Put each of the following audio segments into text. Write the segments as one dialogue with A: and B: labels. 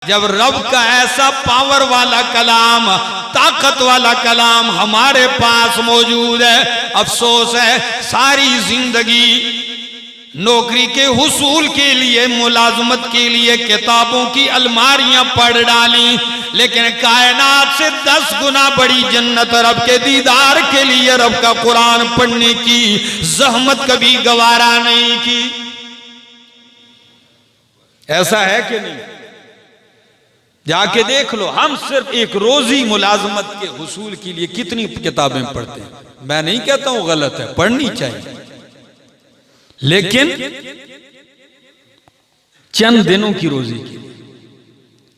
A: جب رب کا ایسا پاور والا کلام، طاقت والا کلام ہمارے پاس موجود ہے، افسوس ہے ساری زندگی نوکری کے حصول کے لیے، ملازمت کے لیے کتابوں کی الماریاں پڑھ ڈالیں، لیکن کائنات سے 10 گنا بڑی جنت رب کے دیدار کے لیے رب کا قرآن پڑھنے کی زحمت کبھی گوارا نہیں کی۔ ایسا ہے کہ نہیں؟ جا کے دیکھ لو، ہم صرف ایک روزی ملازمت کے حصول کے لیے کتنی کتابیں پڑھتے ہیں۔ میں نہیں کہتا ہوں غلط ہے، پڑھنی چاہیے، لیکن چند دنوں کی روزی کی،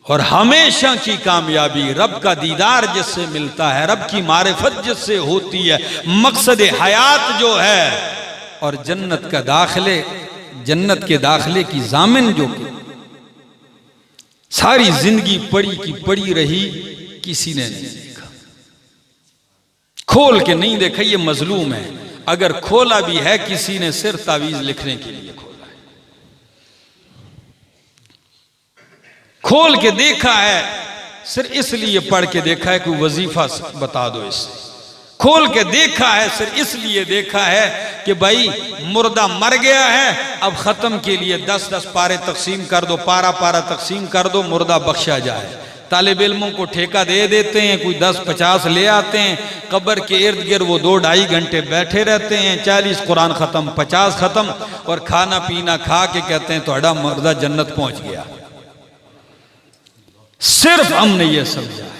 A: اور ہمیشہ کی کامیابی رب کا دیدار جس سے ملتا ہے، رب کی معرفت جس سے ہوتی ہے، مقصد حیات جو ہے، اور جنت کا داخلے، جنت کے داخلے کی ضامن جو کہ ساری زندگی پڑی کی پڑی رہی، کسی نے نہیں دیکھا، کھول کے نہیں دیکھا۔ یہ مظلوم ہے، اگر کھولا بھی ہے کسی نے صرف تعویذ لکھنے کے لیے کھولا ہے، کھول کے دیکھا ہے صرف اس لیے پڑھ کے دیکھا ہے کوئی وظیفہ بتا دو اس سے، کھول کے دیکھا ہے صرف اس لیے دیکھا ہے کہ بھائی مردہ مر گیا ہے، اب ختم کے لیے 10-10 پارے تقسیم کر دو، پارا پارا تقسیم کر دو، مردہ بخشا جائے۔ طالب علموں کو ٹھیکہ دے دیتے ہیں، کوئی 10-50 لے آتے ہیں، قبر کے ارد گرد وہ 2-2.5 گھنٹے بیٹھے رہتے ہیں، 40 قرآن ختم، 50 ختم، اور کھانا پینا کھا کے کہتے ہیں توڑا مردہ جنت پہنچ گیا۔ صرف ہم نے یہ سمجھا ہے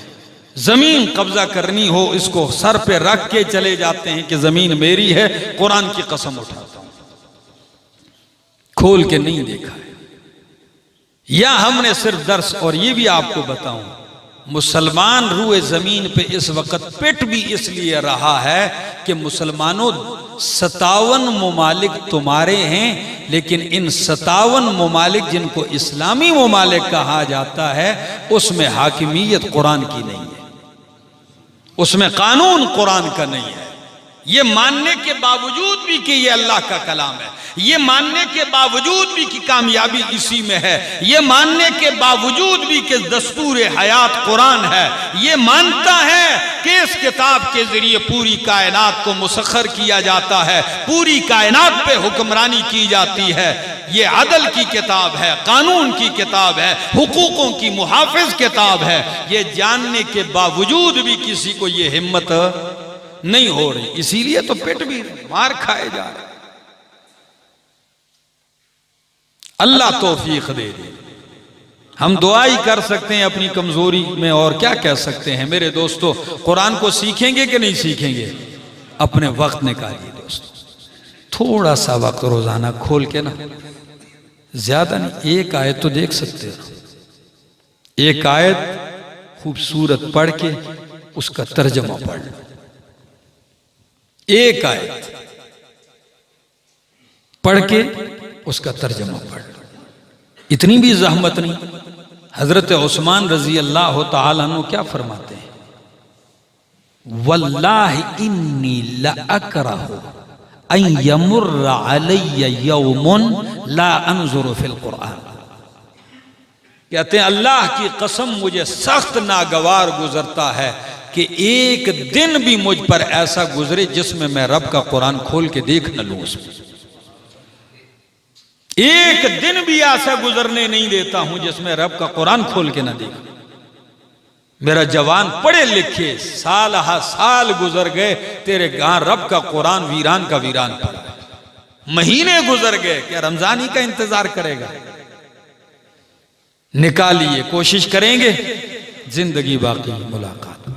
A: زمین قبضہ کرنی ہو اس کو سر پہ رکھ کے چلے جاتے ہیں کہ زمین میری ہے، قرآن کی قسم اٹھاتا ہوں، کھول کے نہیں دیکھا ہے۔ یا ہم نے صرف درس، اور یہ بھی آپ کو بتاؤں، مسلمان روئے زمین پہ اس وقت پٹ بھی اس لیے رہا ہے کہ مسلمانوں 57 ممالک تمہارے ہیں، لیکن ان 57 ممالک جن کو اسلامی ممالک کہا جاتا ہے، اس میں حاکمیت قرآن کی نہیں ہے، اس میں قانون قرآن کا نہیں ہے۔ یہ ماننے کے باوجود بھی کہ یہ اللہ کا کلام ہے، یہ ماننے کے باوجود بھی کہ کامیابی اسی میں ہے، یہ ماننے کے باوجود بھی کہ دستور حیات قرآن ہے، یہ مانتا ہے کہ اس کتاب کے ذریعے پوری کائنات کو مسخر کیا جاتا ہے، پوری کائنات پہ حکمرانی کی جاتی ہے، یہ عدل کی کتاب ہے، قانون کی کتاب ہے، حقوقوں کی محافظ کتاب ہے، یہ جاننے کے باوجود بھی کسی کو یہ ہمت نہیں ہو رہی، اسی لیے تو پٹ بھی مار کھائے جا رہے۔ اللہ توفیق دے دے۔ ہم دعا ہی کر سکتے ہیں اپنی کمزوری میں، اور کیا کہہ سکتے ہیں؟ میرے دوستو، قرآن کو سیکھیں گے کہ نہیں سیکھیں گے؟ اپنے وقت نکالیے دوستو، تھوڑا سا وقت روزانہ کھول کے نا، زیادہ نہیں، ایک آیت تو دیکھ سکتے ہو، ایک آیت خوبصورت پڑھ کے اس کا ترجمہ پڑھ لو، ایک آیت پڑھ کے اس کا ترجمہ پڑھ لو، اتنی بھی زحمت نہیں۔ حضرت عثمان رضی اللہ تعالیٰ عنہ کیا فرماتے ہیں؟ واللہ انی لأکرہ ان یمر علی یوم لا انظر فی القرآن، کہتے ہیں اللہ کی قسم مجھے سخت ناگوار گزرتا ہے کہ ایک دن بھی مجھ پر ایسا گزرے جس میں میں رب کا قرآن کھول کے دیکھ نہ لوں، اس میں ایک دن بھی ایسا گزرنے نہیں دیتا ہوں جس میں رب کا قرآن کھول کے نہ دیکھ۔ میرا جوان پڑھے لکھے، سال ہا سال گزر گئے، تیرے گاں رب کا قرآن ویران کا ویران پڑا، مہینے گزر گئے، کیا رمضان ہی کا انتظار کرے گا؟ نکالیے، کوشش کریں گے، زندگی باقی، ملاقات۔